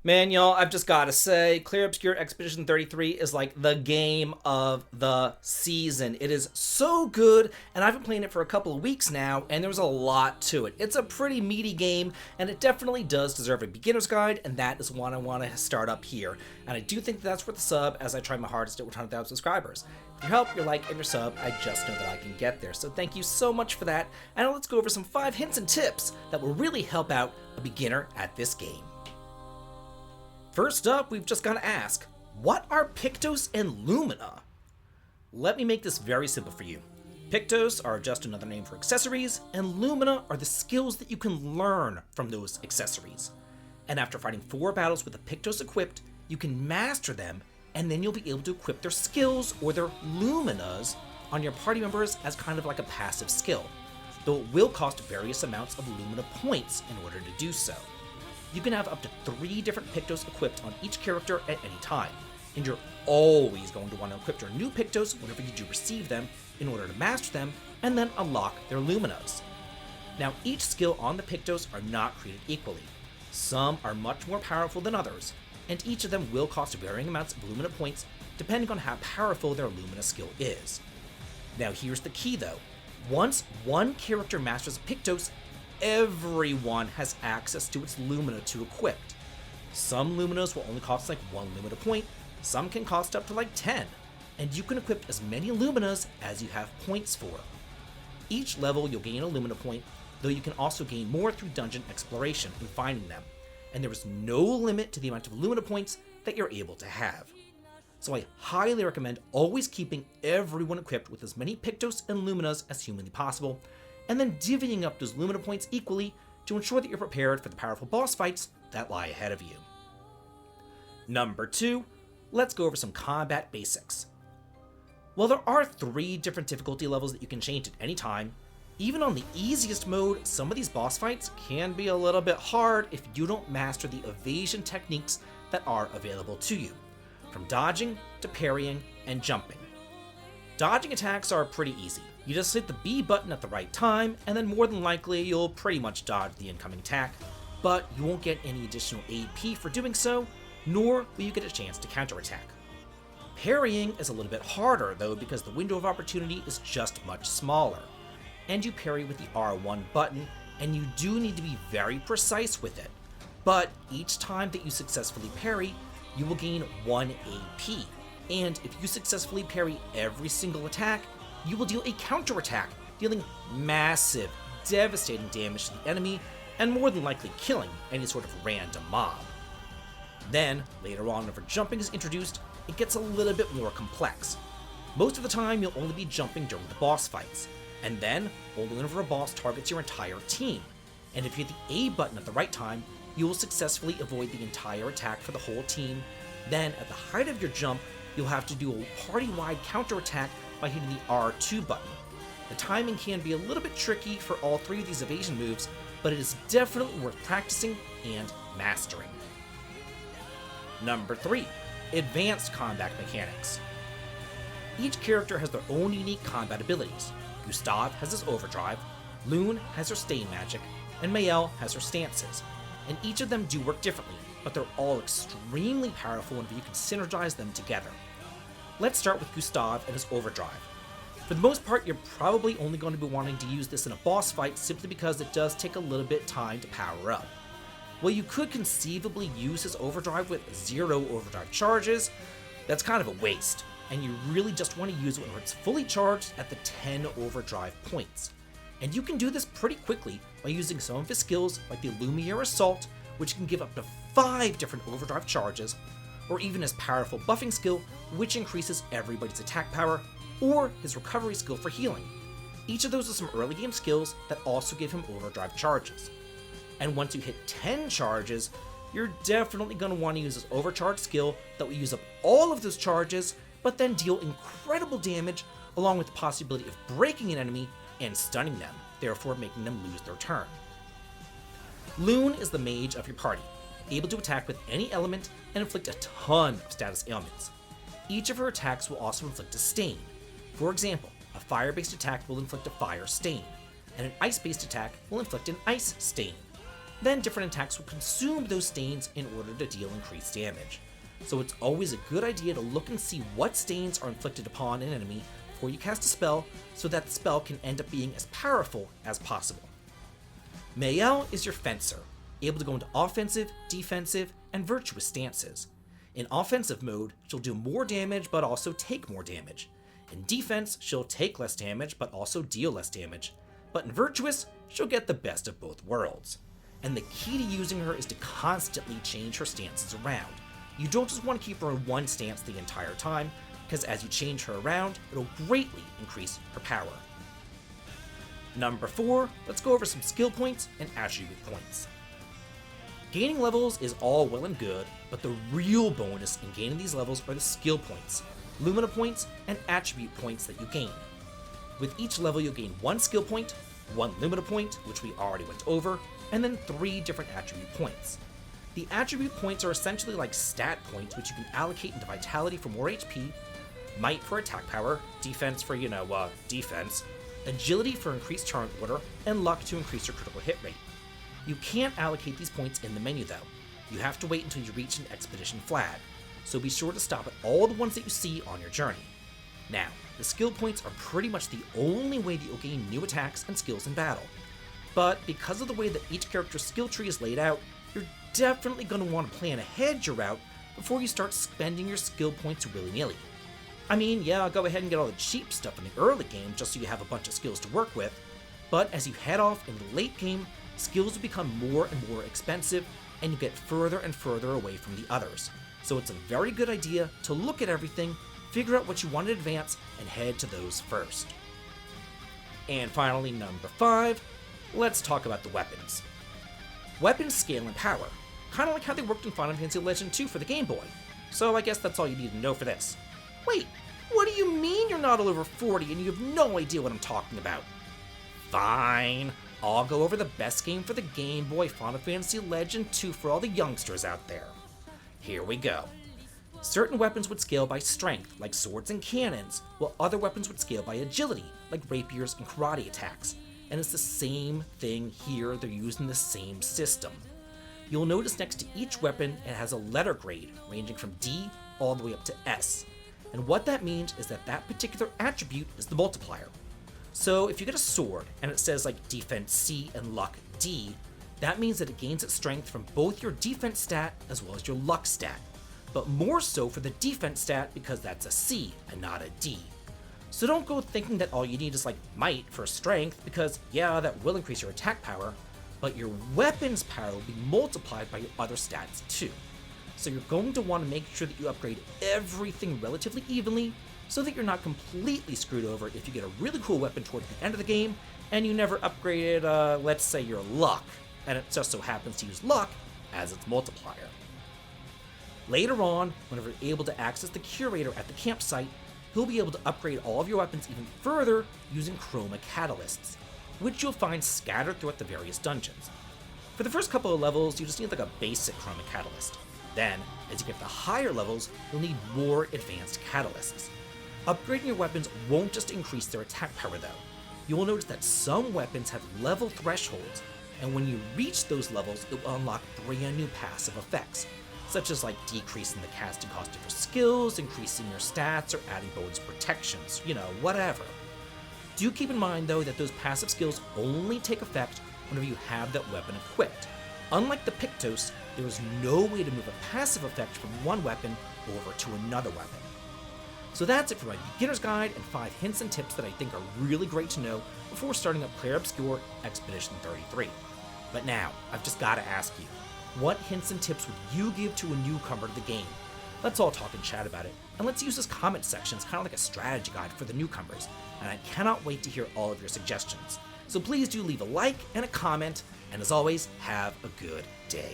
Man, y'all, I've just gotta say, Clear Obscure Expedition 33 is like the game of the season. It is so good, and I've been playing it for a couple of weeks now, and there's a lot to it. It's a pretty meaty game, and it definitely does deserve a beginner's guide, and that is one I want to start up here. And I do think that's worth the sub as I try my hardest to hit 100,000 subscribers. With your help, your like, and your sub, I just know that I can get there. So thank you so much for that, and now let's go over some 5 hints and tips that will really help out a beginner at this game. First up, we've just got to ask, what are Pictose and Lumina? Let me make this very simple for you. Pictose are just another name for accessories, and Lumina are the skills that you can learn from those accessories. And after fighting 4 battles with a Pictose equipped, you can master them, and then you'll be able to equip their skills or their Luminas on your party members as kind of like a passive skill, though it will cost various amounts of Lumina points in order to do so. You can have up to 3 different Pictose equipped on each character at any time, and you're always going to want to equip your new Pictose whenever you do receive them in order to master them and then unlock their Luminas. Now, each skill on the Pictose are not created equally. Some are much more powerful than others, and each of them will cost varying amounts of Lumina points depending on how powerful their Lumina skill is. Now, here's the key though. Once one character masters a Pictose, everyone has access to its Lumina to equip. Some Luminas will only cost like 1 Lumina point, some can cost up to like 10, and you can equip as many Luminas as you have points for. Each level you'll gain a Lumina point, though you can also gain more through dungeon exploration and finding them, and there is no limit to the amount of Lumina points that you're able to have. So I highly recommend always keeping everyone equipped with as many Pictose and Luminas as humanly possible, and then divvying up those Lumina points equally to ensure that you're prepared for the powerful boss fights that lie ahead of you. Number 2, let's go over some combat basics. While there are 3 different difficulty levels that you can change at any time, even on the easiest mode, some of these boss fights can be a little bit hard if you don't master the evasion techniques that are available to you, from dodging to parrying and jumping. Dodging attacks are pretty easy. You just hit the B button at the right time, and then more than likely you'll pretty much dodge the incoming attack, but you won't get any additional AP for doing so, nor will you get a chance to counterattack. Parrying is a little bit harder though because the window of opportunity is just much smaller, and you parry with the R1 button, and you do need to be very precise with it, but each time that you successfully parry, you will gain 1 AP, and if you successfully parry every single attack, you will deal a counterattack, dealing massive, devastating damage to the enemy, and more than likely killing any sort of random mob. Then, later on, whenever jumping is introduced, it gets a little bit more complex. Most of the time, you'll only be jumping during the boss fights, and then only whenever a boss targets your entire team. And if you hit the A button at the right time, you will successfully avoid the entire attack for the whole team. Then, at the height of your jump, you'll have to do a party-wide counterattack by hitting the R2 button. The timing can be a little bit tricky for all 3 of these evasion moves, but it is definitely worth practicing and mastering. Number 3, advanced combat mechanics. Each character has their own unique combat abilities. Gustav has his overdrive, Lune has her stain magic, and Mael has her stances, and each of them do work differently, but they're all extremely powerful whenever you can synergize them together. Let's start with Gustav and his overdrive. For the most part, you're probably only going to be wanting to use this in a boss fight simply because it does take a little bit of time to power up. While you could conceivably use his overdrive with 0 overdrive charges, that's kind of a waste, and you really just want to use it when it's fully charged at the 10 overdrive points. And you can do this pretty quickly by using some of his skills like the Lumiere Assault, which can give up to 5 different overdrive charges, or even his powerful buffing skill, which increases everybody's attack power, or his recovery skill for healing. Each of those are some early game skills that also give him overdrive charges. And once you hit 10 charges, you're definitely going to want to use his overcharge skill that will use up all of those charges, but then deal incredible damage along with the possibility of breaking an enemy and stunning them, therefore making them lose their turn. Lune is the mage of your party, able to attack with any element and inflict a ton of status ailments. Each of her attacks will also inflict a stain. For example, a fire-based attack will inflict a fire stain, and an ice-based attack will inflict an ice stain. then different attacks will consume those stains in order to deal increased damage. So it's always a good idea to look and see what stains are inflicted upon an enemy before you cast a spell, so that the spell can end up being as powerful as possible. Mayel is your fencer, able to go into offensive, defensive, and virtuous stances. In offensive mode, she'll do more damage but also take more damage. In defense, she'll take less damage but also deal less damage. But in virtuous, she'll get the best of both worlds. And the key to using her is to constantly change her stances around. You don't just want to keep her in one stance the entire time, because as you change her around, it'll greatly increase her power. Number 4, let's go over some skill points and attribute points. Gaining levels is all well and good, but the real bonus in gaining these levels are the skill points, Lumina points, and attribute points that you gain. With each level you'll gain 1 skill point, 1 Lumina point, which we already went over, and then 3 different attribute points. The attribute points are essentially like stat points, which you can allocate into Vitality for more HP, Might for attack power, Defense for, defense, Agility for increased turn order, and Luck to increase your critical hit rate. You can't allocate these points in the menu though. You have to wait until you reach an expedition flag, so be sure to stop at all the ones that you see on your journey. Now, the skill points are pretty much the only way that you'll gain new attacks and skills in battle. But because of the way that each character's skill tree is laid out, you're definitely going to want to plan ahead your route before you start spending your skill points willy-nilly. I mean, yeah, go ahead and get all the cheap stuff in the early game just so you have a bunch of skills to work with, but as you head off in the late game, skills will become more and more expensive, and you get further and further away from the others. So it's a very good idea to look at everything, figure out what you want in advance, and head to those first. And finally, number 5, let's talk about the weapons. Weapons scale in power, kind of like how they worked in Final Fantasy Legend 2 for the Game Boy. So I guess that's all you need to know for this. Wait, what do you mean you're not all over 40 and you have no idea what I'm talking about? Fine, I'll go over the best game for the Game Boy, Final Fantasy Legend 2 for all the youngsters out there. Here we go. Certain weapons would scale by strength, like swords and cannons, while other weapons would scale by agility, like rapiers and karate attacks. And it's the same thing here, they're using the same system. You'll notice next to each weapon it has a letter grade, ranging from D all the way up to S. And what that means is that that particular attribute is the multiplier. So if you get a sword and it says like defense C and luck D, that means that it gains its strength from both your defense stat as well as your luck stat, but more so for the defense stat because that's a C and not a D. So don't go thinking that all you need is like might for strength, because yeah, that will increase your attack power, but your weapon's power will be multiplied by your other stats too. So you're going to want to make sure that you upgrade everything relatively evenly so that you're not completely screwed over if you get a really cool weapon towards the end of the game and you never upgraded, let's say, your luck, and it just so happens to use luck as its multiplier. Later on, whenever you're able to access the curator at the campsite, he'll be able to upgrade all of your weapons even further using chroma catalysts, which you'll find scattered throughout the various dungeons. For the first couple of levels, you just need like a basic chroma catalyst. Then, as you get to higher levels, you'll need more advanced catalysts. Upgrading your weapons won't just increase their attack power though. You will notice that some weapons have level thresholds, and when you reach those levels, it will unlock brand new passive effects, such as like decreasing the casting cost of your skills, increasing your stats, or adding bonus protections, whatever. Do keep in mind though that those passive skills only take effect whenever you have that weapon equipped. Unlike the Pictose, there is no way to move a passive effect from one weapon over to another weapon. So that's it for my beginner's guide and 5 hints and tips that I think are really great to know before starting up Clair Obscur Expedition 33. But now, I've just got to ask you, what hints and tips would you give to a newcomer to the game? Let's all talk and chat about it, and let's use this comment section as kind of like a strategy guide for the newcomers, and I cannot wait to hear all of your suggestions. So please do leave a like and a comment, and as always, have a good day.